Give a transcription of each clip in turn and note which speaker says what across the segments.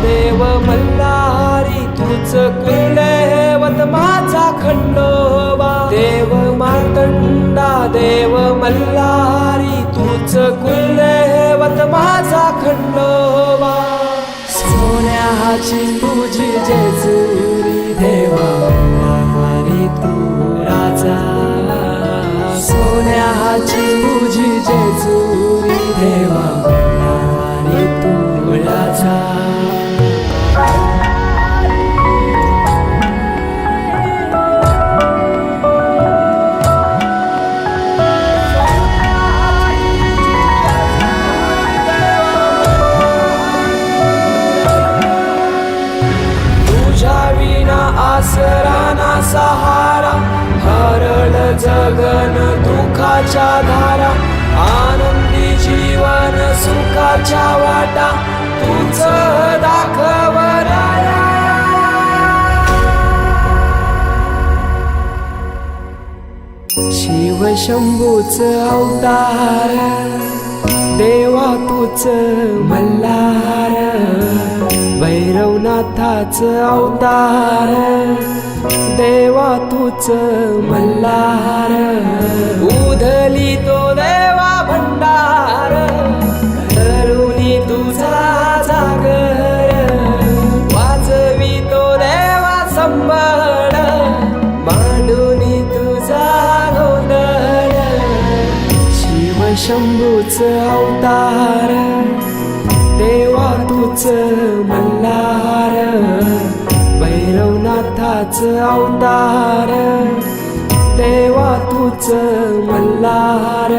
Speaker 1: देव मल्हारी तूच कुलदैवत माझा खंडोबा देव मार्तंडा देव मल्हारी तूच कुलदैवत माझा खंडोबा सोन्याची तुझी जेजुरी देवा मल्हारी तू राजा सोन्याची तुझी जेजुरी देवा मल्हारी तू राजा आसरा ना सहारा हरळ जगन दुःखाच्या धारा आनंदी जीवन सुखाच्या वाटा तूच दाखव राया शिव शंभूच अवतार देवा तूच मल्हार भैरवनाथाच अवतार देवा तूच मल्हार उधली तो देवा भंडार करुणी तुझा जागर वाजवी तो देवा संबळ मांडुनी तुझा गोंधळ शिव शंभूच अवतार देवा तूच मल्हार भैरवनाथाच अवतार देवा तूच मल्हार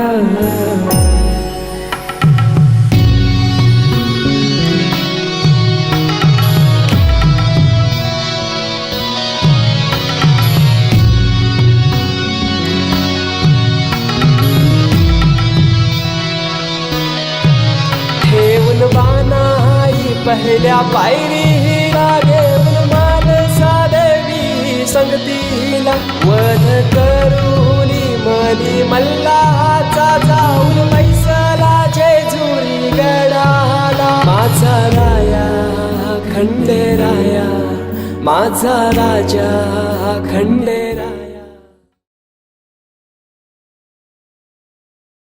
Speaker 1: बानाई पहिल्या पायरीला घेऊन मानसा देवी संगतीला वध करुनी मनी मल्हाचा जाऊन बैसला जेजुरी गडाला माझा राया खंडेराया माझा राजा खंडेराया